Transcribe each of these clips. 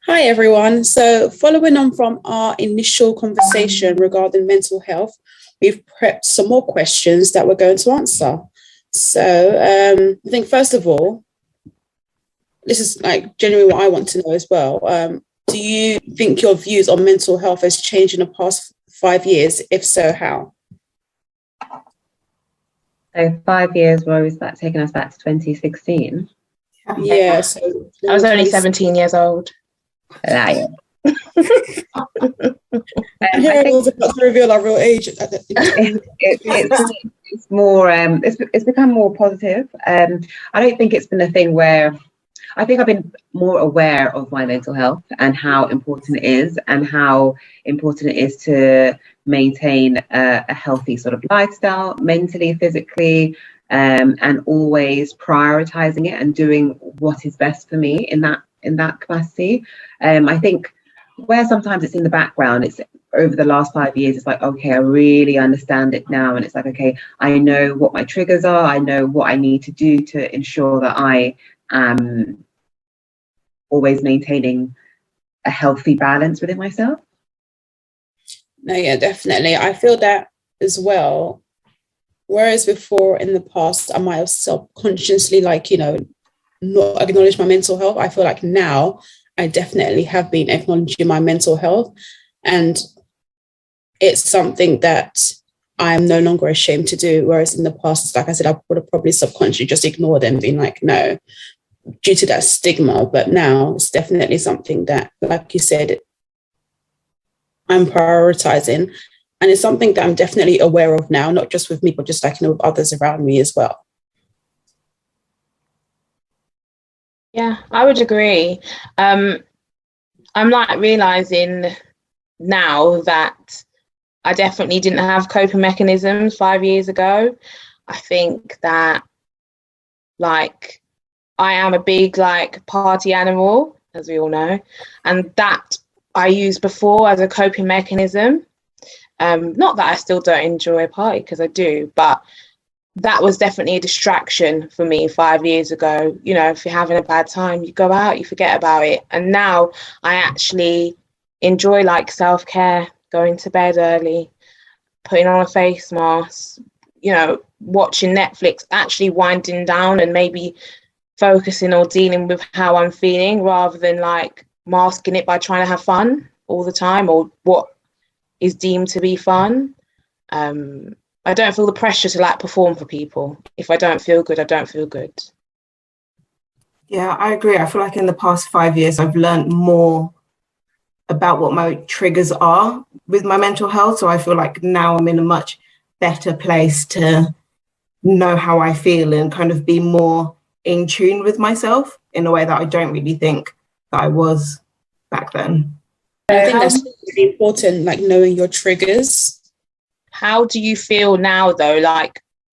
Hi, everyone. So, following on from our initial conversation regarding mental health, we've prepped some more questions that we're going to answer. So, I think, first of all, this is like genuinely what I want to know as well. Do you think your views on mental health has changed in the past 5 years? If so, how? So 5 years, where was that taking us back to 2016? Yeah, so I was only 17 years old. Yeah. I think it was about to reveal our real age. It's more. It's become more positive. I don't think it's been a thing where. I think I've been more aware of my mental health and how important it is, and how important it is to maintain a healthy sort of lifestyle, mentally, physically, and always prioritizing it and doing what is best for me in that capacity. I think where sometimes it's in the background, it's over the last 5 years, it's like, okay, I really understand it now. And it's like, okay, I know what my triggers are. I know what I need to do to ensure that I am always maintaining a healthy balance within myself. No, yeah, definitely. I feel that as well. Whereas before in the past, I might have subconsciously, not acknowledged my mental health. I feel like now I definitely have been acknowledging my mental health. And it's something that I'm no longer ashamed to do. Whereas in the past, like I said, I would have probably subconsciously just ignored them, being like, no, due to that stigma. But now it's definitely something that, like you said, I'm prioritizing. And it's something that I'm definitely aware of now, not just with me, but just with others around me as well. Yeah, I would agree. I'm realizing now that I definitely didn't have coping mechanisms 5 years ago. I think that I am a big party animal, as we all know, and that I used before as a coping mechanism. Not that I still don't enjoy a party, because I do, but that was definitely a distraction for me 5 years ago. You know, if you're having a bad time, you go out, you forget about it. And now I actually enjoy self-care, going to bed early, putting on a face mask, watching Netflix, actually winding down and maybe focusing or dealing with how I'm feeling, rather than masking it by trying to have fun all the time, or what is deemed to be fun. I don't feel the pressure to perform for people. If I don't feel good, I don't feel good. Yeah, I agree. I feel like in the past 5 years, I've learned more about what my triggers are with my mental health. So I feel like now I'm in a much better place to know how I feel and kind of be more in tune with myself in a way that I don't really think that I was back then. I think that's really important, knowing your triggers. How do you feel now, though,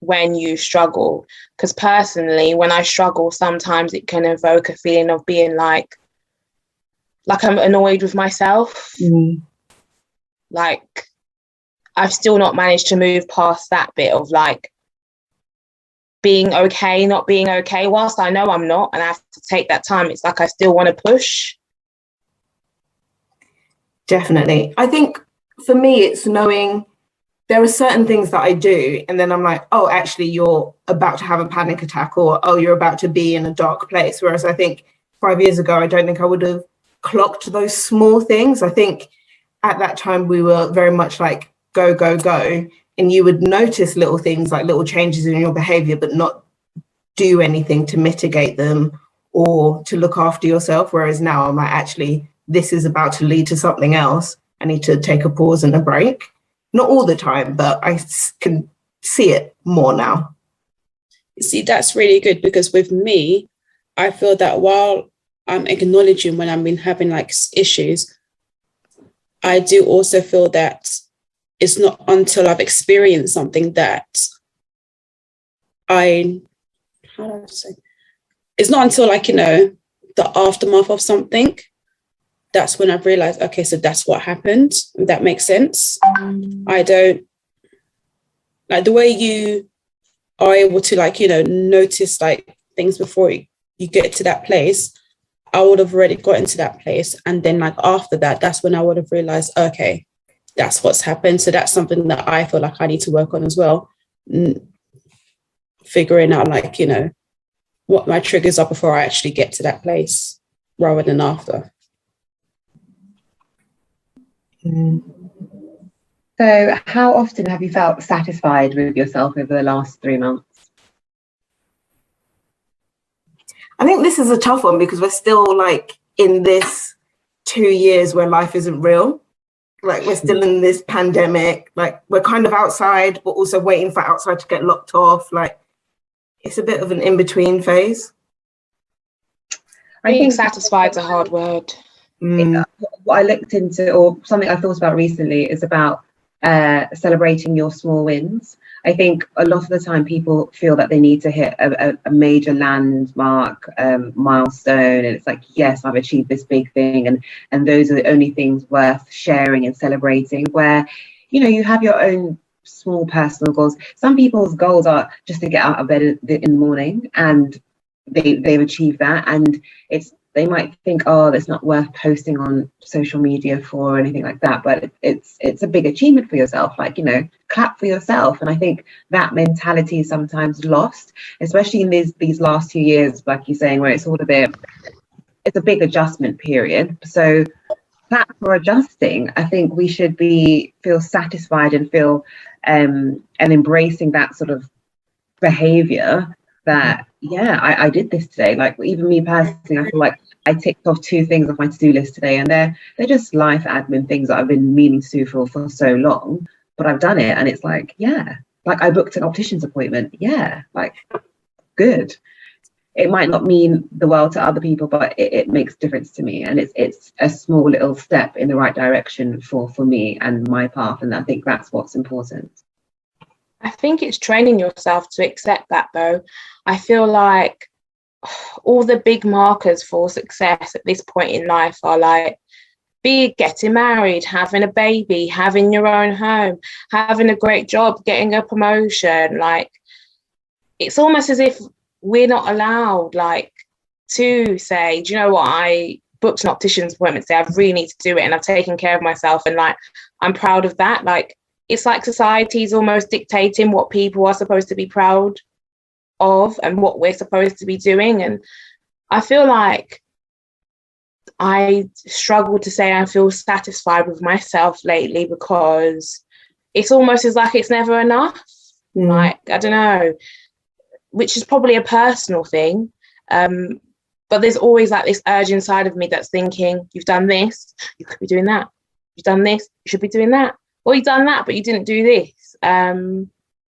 when you struggle? Because personally, when I struggle, sometimes it can evoke a feeling of being I'm annoyed with myself. Mm. I've still not managed to move past that bit of being okay, not being okay. Whilst I know I'm not, and I have to take that time, it's I still want to push. Definitely. I think for me, it's knowing there are certain things that I do, and then I'm like, oh, actually, you're about to have a panic attack, or, oh, you're about to be in a dark place. Whereas I think 5 years ago, I don't think I would have clocked those small things. I think at that time, we were very much go, go, go. And you would notice little things, little changes in your behavior, but not do anything to mitigate them or to look after yourself. Whereas now I'm actually, this is about to lead to something else. I need to take a pause and a break. Not all the time, but I can see it more now. See, that's really good, because with me, I feel that while I'm acknowledging when I've been having issues, I do also feel that it's not until I've experienced something that it's not until the aftermath of something, that's when I've realized, okay, so that's what happened. If that makes sense. I don't the way you are able to notice things before you get to that place. I would have already gotten to that place. And then like after that, that's when I would have realized, okay, that's what's happened. So that's something that I feel like I need to work on as well. Figuring out like, you know, what my triggers are before I actually get to that place rather than after. So how often have you felt satisfied with yourself over the last 3 months? I think this is a tough one because we're still like in this 2 years where life isn't real. Like we're still in this pandemic, like we're kind of outside, but also waiting for outside to get locked off. Like it's a bit of an in-between phase. I think satisfied is a hard word. What I looked into, or something I thought about recently, is about celebrating your small wins. I think a lot of the time people feel that they need to hit a major landmark milestone, and it's like, yes, I've achieved this big thing, and those are the only things worth sharing and celebrating, where, you know, you have your own small personal goals. Some people's goals are just to get out of bed in the morning, and they've achieved that, and they might think, oh, that's not worth posting on social media for or anything like that, but it's a big achievement for yourself. Like, you know, clap for yourself. And I think that mentality is sometimes lost, especially in these last 2 years, like you're saying, where it's a big adjustment period. So clap for adjusting. I think we should feel satisfied and feel and embracing that sort of behavior that, yeah, I did this today. Like even me personally, I feel like I ticked off 2 things off my to-do list today, and they're just life admin things that I've been meaning to do for so long, but I've done it, and it's like, yeah, like I booked an optician's appointment. Yeah, like good. It might not mean the world to other people, but it makes a difference to me, and it's a small little step in the right direction for me and my path, and I think that's what's important. I think it's training yourself to accept that, though. I feel like all the big markers for success at this point in life are like getting married, having a baby, having your own home, having a great job, getting a promotion. Like it's almost as if we're not allowed like to say, do you know what, I booked an optician's appointment today, I really need to do it, and I've taken care of myself, and like I'm proud of that. Like it's like society's almost dictating what people are supposed to be proud of and what we're supposed to be doing. And I feel like I struggle to say I feel satisfied with myself lately, because it's almost as like it's never enough. Like, I don't know, which is probably a personal thing. But there's always like this urge inside of me that's thinking, you've done this, you could be doing that. You've done this, you should be doing that. Or you've done that, but you didn't do this.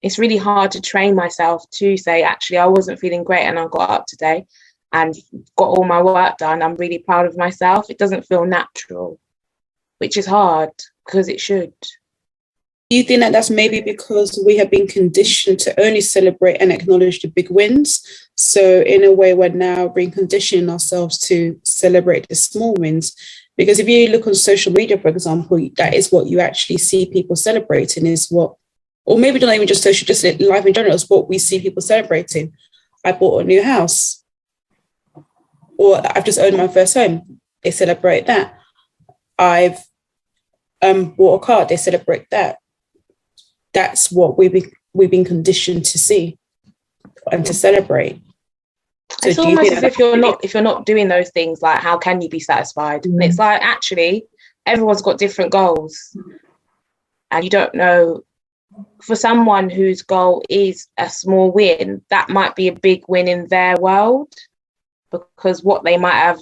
It's really hard to train myself to say, actually, I wasn't feeling great and I got up today and got all my work done. I'm really proud of myself. It doesn't feel natural, which is hard because it should. Do you think that that's maybe because we have been conditioned to only celebrate and acknowledge the big wins? So in a way, we're now being conditioning ourselves to celebrate the small wins. Because if you look on social media, for example, that is what you actually see people celebrating, is what, or maybe not even just social, just life in general, is what we see people celebrating. I bought a new house, or I've just owned my first home. They celebrate that. I've bought a car. They celebrate that. That's what we've been conditioned to see and to celebrate. So it's almost as if you're not doing those things, like how can you be satisfied? And it's like, actually, everyone's got different goals, and you don't know. For someone whose goal is a small win, that might be a big win in their world, because what they might have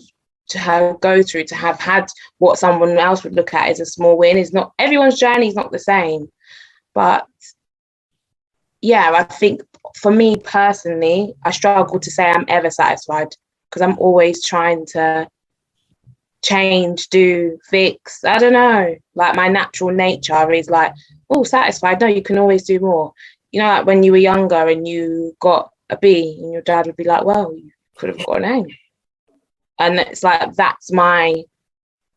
to go through to have had what someone else would look at as a small win is not, everyone's journey is not the same. But yeah, I think for me personally, I struggle to say I'm ever satisfied, because I'm always trying to change, do, fix. I don't know. Like my natural nature is like, oh, satisfied. No, you can always do more. You know, like when you were younger and you got a B, and your dad would be like, well, you could have got an A. And it's like, that's my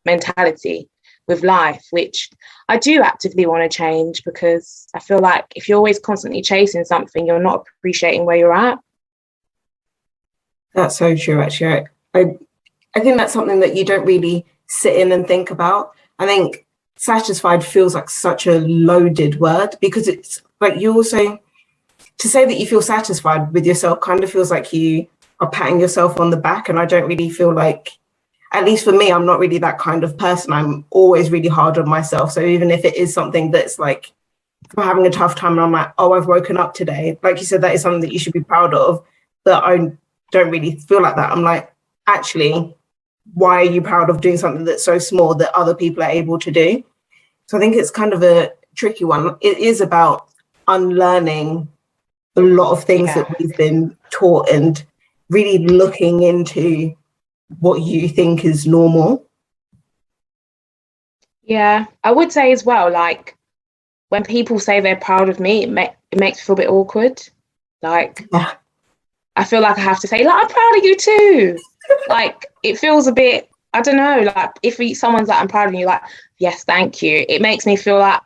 mentality with life, which I do actively want to change, because I feel like if you're always constantly chasing something, you're not appreciating where you're at. That's so true, actually. I I think that's something that you don't really sit in and think about. I think satisfied feels like such a loaded word, because it's like, you also, to say that you feel satisfied with yourself kind of feels like you are patting yourself on the back. And I don't really feel like, at least for me, I'm not really that kind of person. I'm always really hard on myself. So even if it is something that's like, if I'm having a tough time and I'm like, oh, I've woken up today, like you said, that is something that you should be proud of. But I don't really feel like that. I'm like, actually, why are you proud of doing something that's so small that other people are able to do? So I think it's kind of a tricky one. It is about unlearning a lot of things that we've been taught and really looking into what you think is normal. Yeah, I would say as well, like, when people say they're proud of me, it makes me feel a bit awkward. Like, Yeah. I feel like I have to say, like, I'm proud of you too. Like, it feels a bit, I don't know, like, if someone's like, I'm proud of you, like, yes, thank you. It makes me feel like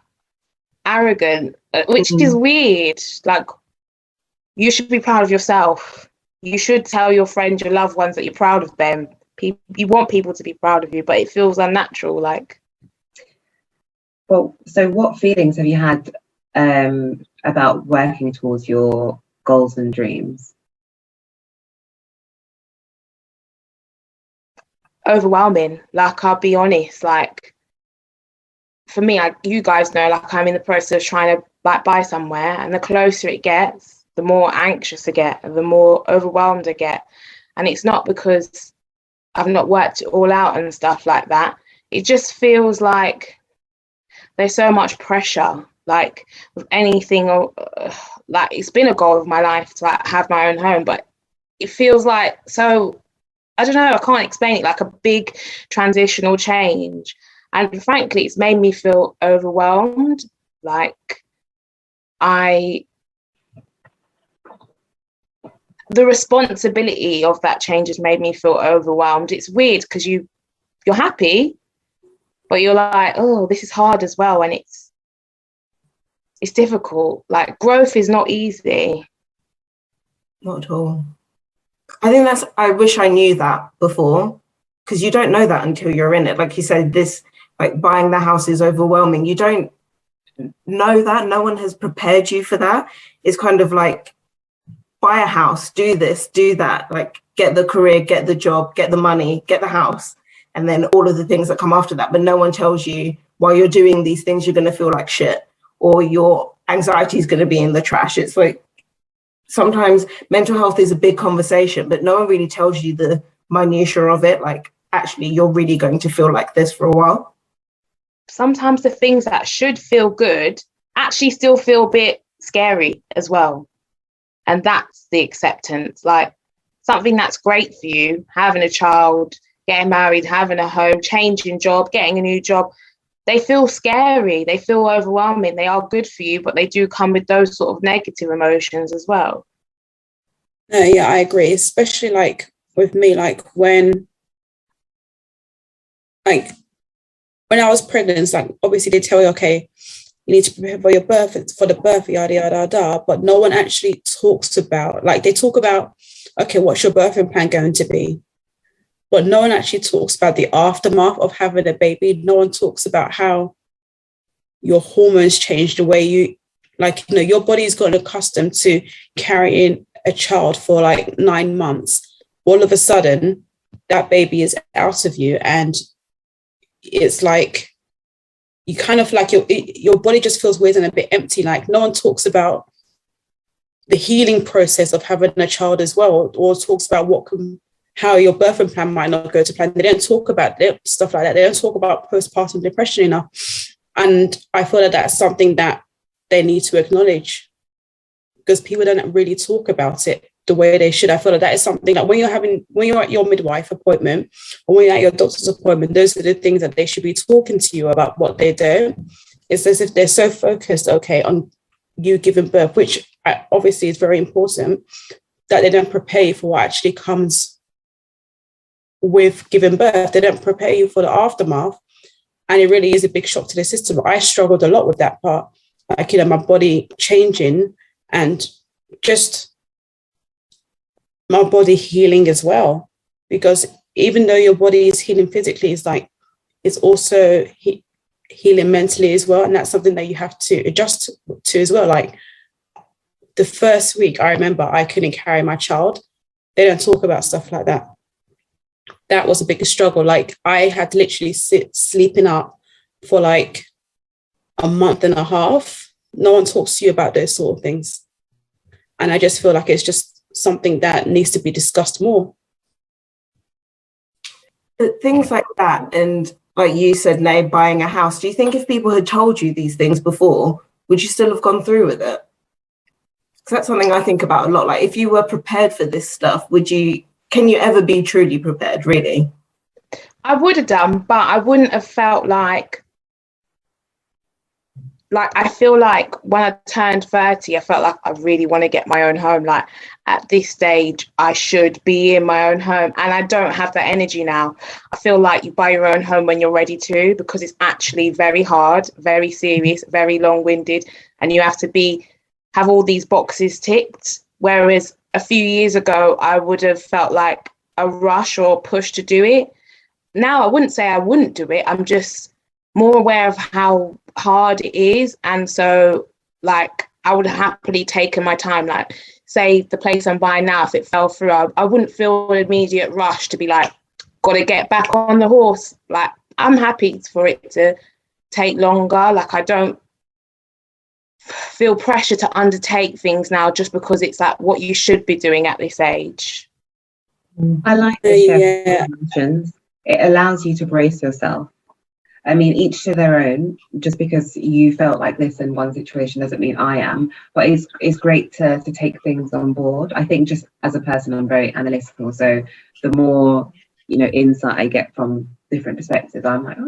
arrogant, which is weird. Like, you should be proud of yourself. You should tell your friends, your loved ones, that you're proud of them. You want people to be proud of you, but it feels unnatural. Like, Well, so what feelings have you had about working towards your goals and dreams? overwhelming. Like, I'll be honest, like, for me, you guys know, like, I'm in the process of trying to like buy somewhere, and the closer it gets, the more anxious I get, the more overwhelmed I get. And it's not because I've not worked it all out and stuff like that. It just feels like there's so much pressure, like, with anything, like, it's been a goal of my life to like have my own home, but it feels like, so, I don't know, I can't explain it, like a big transitional change. And frankly, it's made me feel overwhelmed. Like, the responsibility of that change has made me feel overwhelmed. It's weird because you're happy, but you're like, oh, this is hard as well. And it's difficult. Like, growth is not easy. Not at all. I think I wish I knew that before, because you don't know that until you're in it. Like you said, this, like, buying the house is overwhelming. You don't know that. No one has prepared you for that. It's kind of like, buy a house, do this, do that, like, get the career, get the job, get the money, get the house, and then all of the things that come after that. But no one tells you, while you're doing these things, you're going to feel like shit, or your anxiety is going to be in the trash. It's like, sometimes mental health is a big conversation, but no one really tells you the minutiae of it. Like, actually, you're really going to feel like this for a while. Sometimes the things that should feel good actually still feel a bit scary as well. And that's the acceptance. Like, something that's great for you, having a child, getting married, having a home, changing job, getting a new job, they feel scary, they feel overwhelming, they are good for you, but they do come with those sort of negative emotions as well. Yeah, I agree, especially like with me, like when I was pregnant, it's like, obviously they tell you, okay, you need to prepare for your birth, for the birth, yada, yada, yada, but no one actually talks about, like, they talk about, okay, what's your birthing plan going to be? But no one actually talks about the aftermath of having a baby. No one talks about how your hormones change, the way you, like, you know, your body's gotten accustomed to carrying a child for like 9 months. All of a sudden, that baby is out of you, and it's like, you kind of like, your body just feels weird and a bit empty. Like, no one talks about the healing process of having a child as well, or talks about how your birthing plan might not go to plan. They don't talk about stuff like that. They don't talk about postpartum depression enough. And I feel that that's something that they need to acknowledge, because people don't really talk about it the way they should. I feel that is something that when you're at your midwife appointment, or when you're at your doctor's appointment, those are the things that they should be talking to you about what they do. It's as if they're so focused, okay, on you giving birth, which obviously is very important, that they don't prepare you for what actually comes with giving birth. They don't prepare you for the aftermath. And it really is a big shock to the system. I struggled a lot with that part, like, you know, my body changing and just my body healing as well, because even though your body is healing physically, it's also healing mentally as well. And that's something that you have to adjust to as well. Like the first week, I remember I couldn't carry my child. They don't talk about stuff like that. That was a big struggle. Like I had literally sleeping up for like a month and a half. No one talks to you about those sort of things. And I just feel like it's just something that needs to be discussed more. But things like that, and like you said, Nay, buying a house, do you think if people had told you these things before, would you still have gone through with it? Because that's something I think about a lot. Like if you were prepared for this stuff, can you ever be truly prepared, really? I would have done, but I wouldn't have felt like I feel like when I turned 30, I felt like I really want to get my own home. Like at this stage, I should be in my own home. And I don't have that energy now. I feel like you buy your own home when you're ready to, because it's actually very hard, very serious, very long-winded. And you have to have all these boxes ticked. Whereas a few years ago, I would have felt like a rush or push to do it. Now, I wouldn't say I wouldn't do it. I'm just more aware of how hard it is. And so like I would have happily taken my time. Like say the place I'm buying now, if it fell through, I wouldn't feel an immediate rush to be like, got to get back on the horse. Like I'm happy for it to take longer. Like I don't feel pressure to undertake things now just because it's like what you should be doing at this age. I like the emotions. It allows you to brace yourself. I mean, each to their own. Just because you felt like this in one situation doesn't mean I am. But it's great to take things on board. I think just as a person, I'm very analytical. So the more, insight I get from different perspectives, I'm like,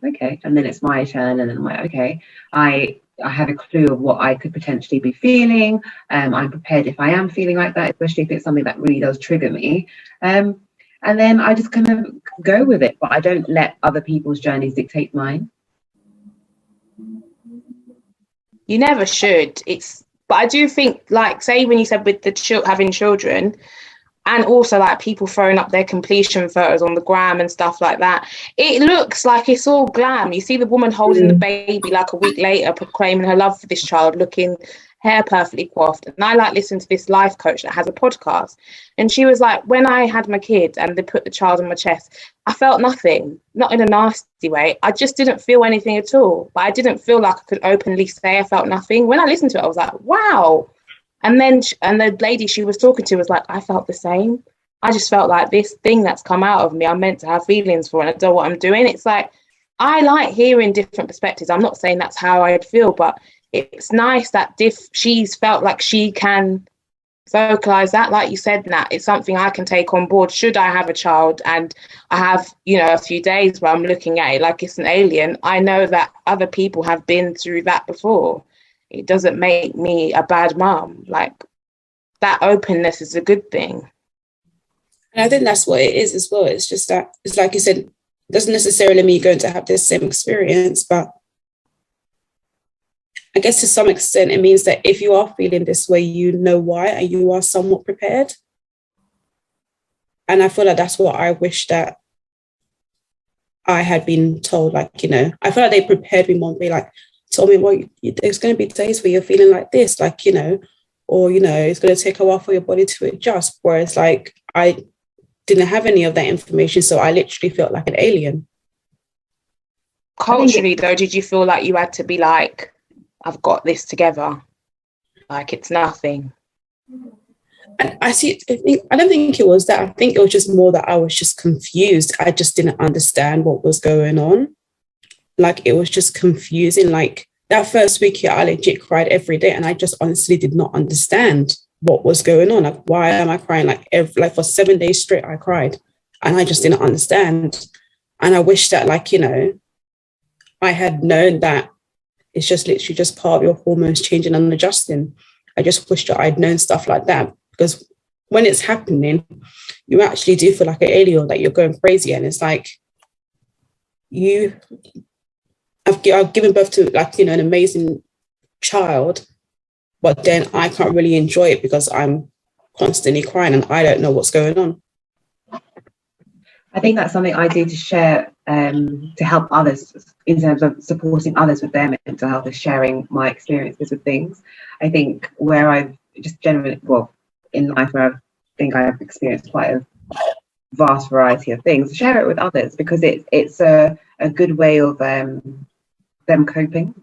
okay. And then it's my turn. And then I'm like, okay, I have a clue of what I could potentially be feeling. I'm prepared if I am feeling like that, especially if it's something that really does trigger me. And then I just kind of go with it, but I don't let other people's journeys dictate mine. You never should. But I do think, like, say when you said with having children, and also like people throwing up their completion photos on the gram and stuff like that, it looks like it's all glam. You see the woman holding the baby like a week later, proclaiming her love for this child, looking hair perfectly coiffed. And I listened to this life coach that has a podcast, and she was like, when I had my kid and they put the child on my chest, I felt nothing, not in a nasty way. I just didn't feel anything at all. But I didn't feel like I could openly say I felt nothing. When I listened to it, I was like, wow. And then the lady she was talking to was like, I felt the same. I just felt like this thing that's come out of me, I'm meant to have feelings for, and I don't know what I'm doing. It's like, I like hearing different perspectives. I'm not saying that's how I'd feel, but it's nice that she's felt like she can vocalize that. Like you said, Nat, it's something I can take on board should I have a child and I have, a few days where I'm looking at it like it's an alien. I know that other people have been through that before. It doesn't make me a bad mom. Like that openness is a good thing. And I think that's what it is as well. It's just that, it's like you said, it doesn't necessarily mean you're going to have the same experience, but I guess to some extent, it means that if you are feeling this way, you know why, and you are somewhat prepared. And I feel like that's what I wish that I had been told. Like, I feel like they prepared me more. They told me, well, there's going to be days where you're feeling like this, or, it's going to take a while for your body to adjust. Whereas like, I didn't have any of that information. So I literally felt like an alien. Culturally though, did you feel like you had to be like, I've got this together, like it's nothing? And I don't think it was that. I think it was just more that I was just confused. I just didn't understand what was going on. Like it was just confusing. Like that first week here, I legit cried every day, and I just honestly did not understand what was going on. Like, why am I crying? Like for 7 days straight, I cried, and I just didn't understand. And I wish that, I had known that it's just literally just part of your hormones changing and adjusting. I just wish that I'd known stuff like that, because when it's happening, you actually do feel like an alien, that you're going crazy. And it's like, I've given birth to an amazing child, but then I can't really enjoy it because I'm constantly crying and I don't know what's going on. I think that's something I do to share, to help others in terms of supporting others with their mental health, is sharing my experiences with things. I think where I've just generally, well, in life where I think I've experienced quite a vast variety of things, share it with others, because it's a good way of them coping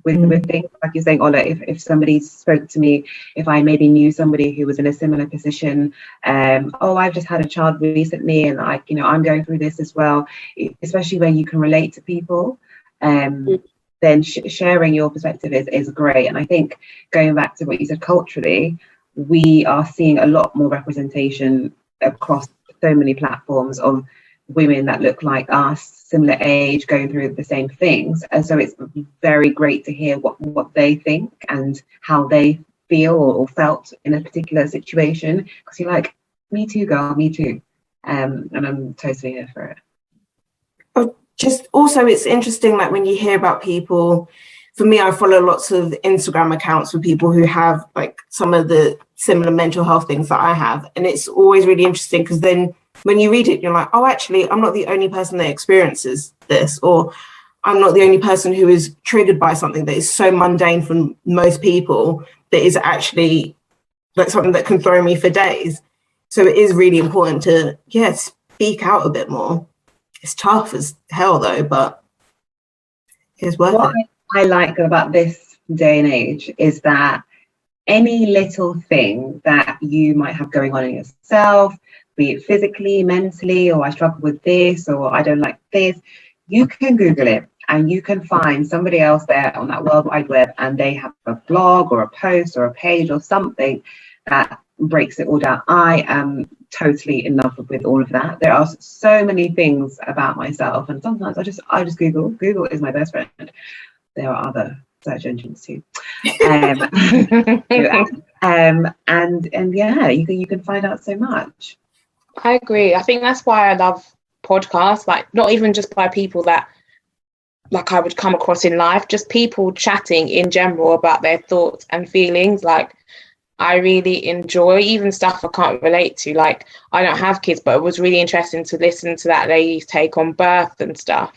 with things. Like you're saying, Ola, if somebody spoke to me, if I maybe knew somebody who was in a similar position, I've just had a child recently and I'm going through this as well, especially when you can relate to people, then sharing your perspective is great. And I think going back to what you said, culturally, we are seeing a lot more representation across so many platforms of women that look like us, similar age, going through the same things. And so it's very great to hear what they think and how they feel or felt in a particular situation, because you're like, me too, girl, me too. And I'm totally here for it. Just also, it's interesting, like when you hear about people, for me, I follow lots of Instagram accounts for people who have like some of the similar mental health things that I have. And it's always really interesting, because then when you read it, you're like, oh, actually, I'm not the only person that experiences this, or I'm not the only person who is triggered by something that is so mundane for most people that is actually like something that can throw me for days. So it is really important to, speak out a bit more. It's tough as hell though, but it's worth it. I like about this day and age is that any little thing that you might have going on in yourself, be it physically, mentally, or I struggle with this, or I don't like this, you can Google it and you can find somebody else there on that World Wide Web, and they have a blog or a post or a page or something that breaks it all down. I am totally in love with all of that. There are so many things about myself, and sometimes I just Google. Google is my best friend. There are other search engines too. And yeah, you can find out so much. I agree. I think that's why I love podcasts, like not even just by people that like I would come across in life, just people chatting in general about their thoughts and feelings. Like I really enjoy even stuff I can't relate to. Like I don't have kids, but it was really interesting to listen to that lady's take on birth and stuff.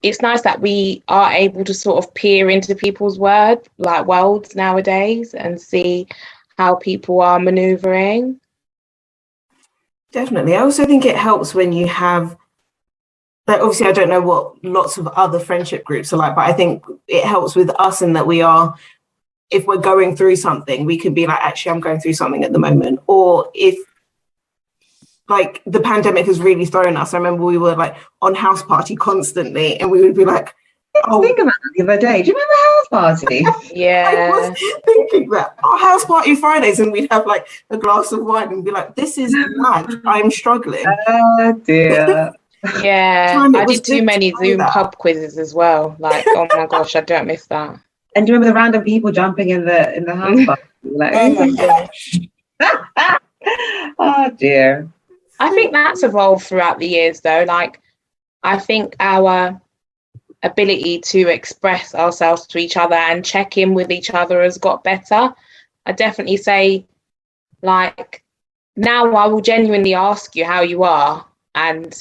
It's nice that we are able to sort of peer into people's worlds nowadays and see how people are manoeuvring. Definitely. I also think it helps when you have, like, obviously I don't know what lots of other friendship groups are like, but I think it helps with us in that we are, if we're going through something, we could be like, actually, I'm going through something at the moment. Or if like the pandemic has really thrown us, I remember we were like on house party constantly, and we would be like, think about it the other day. Do you remember house party? Yeah. I was thinking that our house party Fridays, and we'd have like a glass of wine and be like, this is mad. I'm struggling. Oh dear. Yeah, I did too many Zoom pub quizzes as well. Like, oh my gosh, I don't miss that. And do you remember the random people jumping in the house party? Like, Oh my gosh. oh dear. I think that's evolved throughout the years though. Like, I think our ability to express ourselves to each other and check in with each other has got better. I definitely say, like, now I will genuinely ask you how you are, and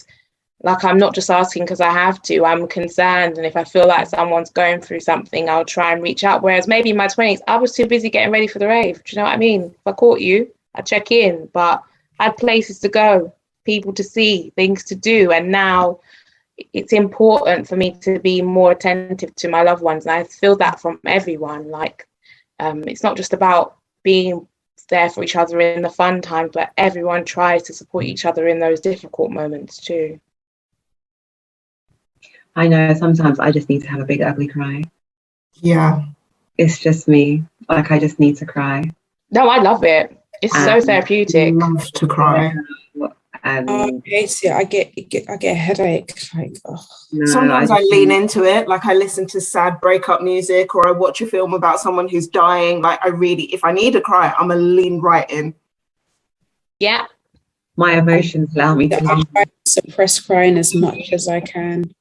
like I'm not just asking because I have to, I'm concerned, and if I feel like someone's going through something, I'll try and reach out. Whereas maybe in my 20s I was too busy getting ready for the rave. Do you know what I mean? If I caught you, I'd check in, but I had places to go, people to see, things to do, and now it's important for me to be more attentive to my loved ones, and I feel that from everyone. Like, it's not just about being there for each other in the fun times, but everyone tries to support each other in those difficult moments too. I know sometimes I just need to have a big ugly cry. Yeah, it's just me. Like, I just need to cry. No, I love it. It's so therapeutic. I love to cry. And I get a headache. Like, sometimes I lean into it. Like, I listen to sad breakup music, or I watch a film about someone who's dying. Like, I really, if I need to cry, I'm gonna lean right in. Yeah. My emotions allow me to try to suppress crying as much as I can.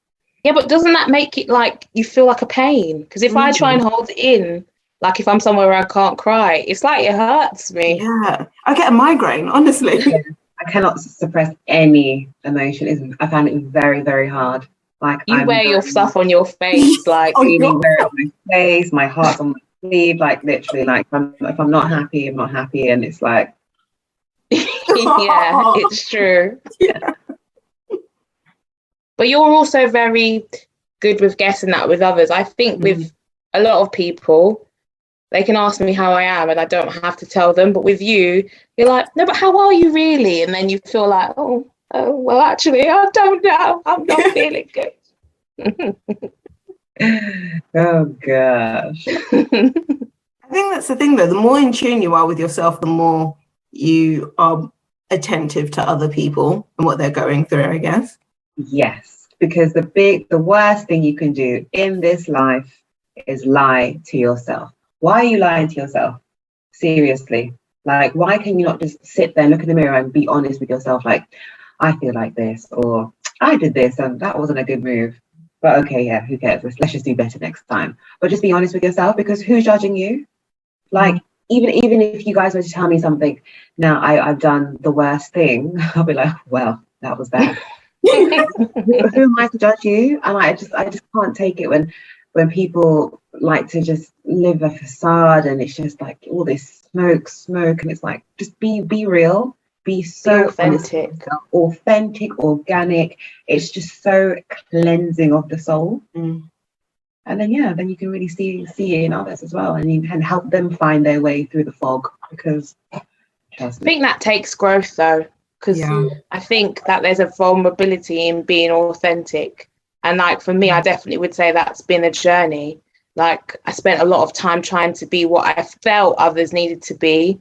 Yeah, but doesn't that make it like you feel like a pain? Because if I try and hold it in, like if I'm somewhere where I can't cry, it's like it hurts me. Yeah, I get a migraine, honestly. I cannot suppress any emotion. I find it very, very hard. Like you wear your stuff on your face, like really wear it on my face. My heart's on my sleeve, like literally. Like if I'm not happy, I'm not happy, and it's like, yeah, it's true. Yeah. But you're also very good with guessing that with others. I think with a lot of people, they can ask me how I am and I don't have to tell them. But with you, you're like, no, but how are you really? And then you feel like, oh well, actually, I don't know. I'm not feeling good. oh gosh. I think that's the thing, though. The more in tune you are with yourself, the more you are attentive to other people and what they're going through, I guess. Yes, because the worst thing you can do in this life is lie to yourself. Why are you lying to yourself? Seriously. Like, why can you not just sit there, look in the mirror and be honest with yourself? Like, I feel like this, or I did this and that wasn't a good move. But okay, yeah, who cares? Let's just do better next time. But just be honest with yourself, because who's judging you? Like, even if you guys were to tell me something, now I've done the worst thing, I'll be like, well, that was bad. Who am I to judge you? And I just can't take it when people like to just live a facade and it's just like all this smoke, and it's like, just be real, be so authentic, organic. It's just so cleansing of the soul. And then then you can really see it in others as well, and you can help them find their way through the fog. Because I think that takes growth, though, because I think that there's a vulnerability in being authentic. And like for me, I definitely would say that's been a journey. Like I spent a lot of time trying to be what I felt others needed to be,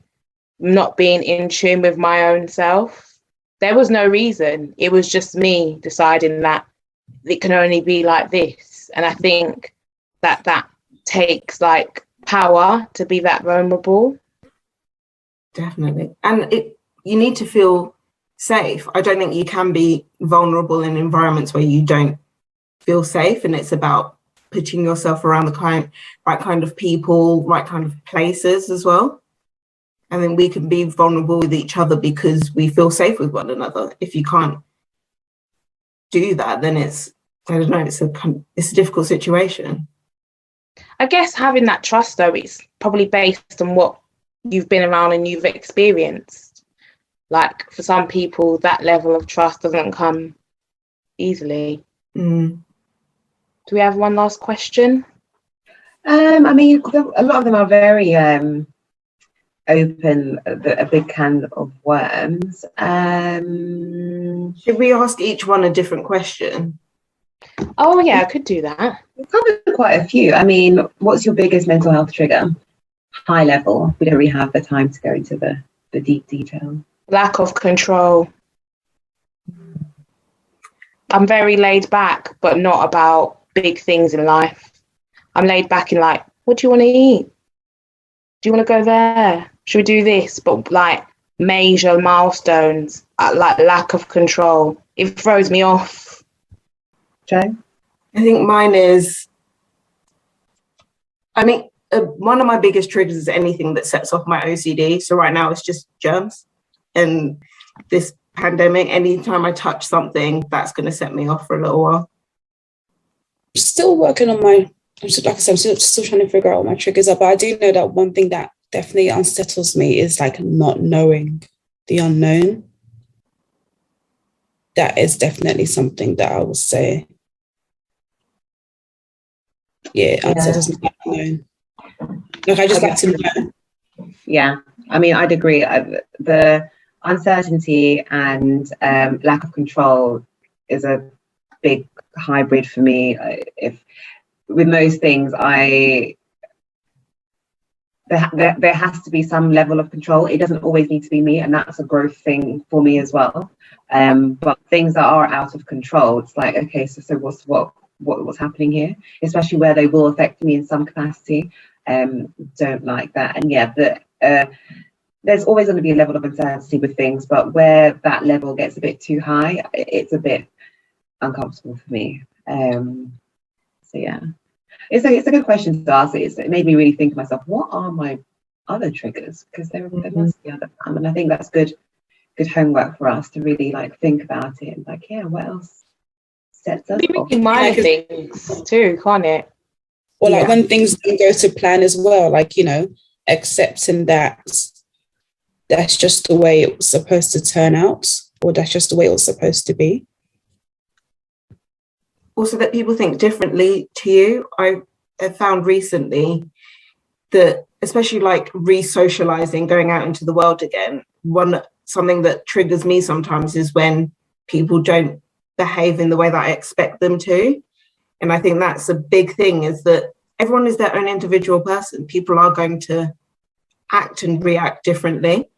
not being in tune with my own self. There was no reason. It was just me deciding that it can only be like this. And I think that takes like power to be that vulnerable. Definitely. And you need to feel safe. I don't think you can be vulnerable in environments where you don't feel safe, and it's about putting yourself around the right kind of people, right kind of places as well. And then we can be vulnerable with each other because we feel safe with one another. If you can't do that, then it's a difficult situation. I guess having that trust, though, is probably based on what you've been around and you've experienced. Like for some people, that level of trust doesn't come easily. Do we have one last question? I mean, a lot of them are very open, a big can of worms. Should we ask each one a different question? Oh yeah, I could do that. We've covered quite a few. I mean, what's your biggest mental health trigger? High level. We don't really have the time to go into the deep detail. Lack of control. I'm very laid back, but not about big things in life. I'm laid back in like, what do you want to eat? Do you want to go there? Should we do this? But like major milestones, like lack of control, it throws me off. Joe? I think mine is, one of my biggest triggers is anything that sets off my OCD. So right now it's just germs. And this pandemic, anytime I touch something, that's going to set me off for a little while. Still working on like I said, I'm still trying to figure out what my triggers are, but I do know that one thing that definitely unsettles me is like not knowing the unknown. That is definitely something that I will say. Unsettles me, the unknown. Like I just like to know. Yeah, I mean, I'd agree. The uncertainty and lack of control is a big hybrid for me. If with most things, there has to be some level of control. It doesn't always need to be me, and that's a growth thing for me as well. But things that are out of control, it's like, okay, so what's happening here? Especially where they will affect me in some capacity. Don't like that, and there's always going to be a level of uncertainty with things, but where that level gets a bit too high, it's a bit uncomfortable for me. So yeah, it's a good question to ask. It made me really think to myself, what are my other triggers? Because there must be other, and I think that's good good homework for us to really like think about it and like, yeah, what else sets us off? Minor things too, can't it? Or like when things don't go to plan as well, like, you know, accepting that that's just the way it was supposed to turn out, or that's just the way it was supposed to be. Also, that people think differently to you. I have found recently that, especially like re-socializing, going out into the world again, something that triggers me sometimes is when people don't behave in the way that I expect them to. And I think that's a big thing, is that everyone is their own individual person. People are going to act and react differently.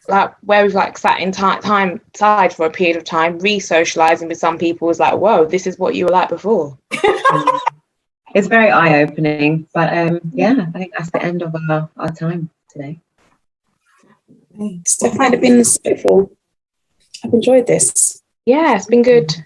Like where we've like sat in time side for a period of time, re-socializing with some people was like, whoa, this is what you were like before. It's very eye-opening, but yeah, I think that's the end of our time today. It's definitely been insightful. I've enjoyed this. Yeah, it's been good.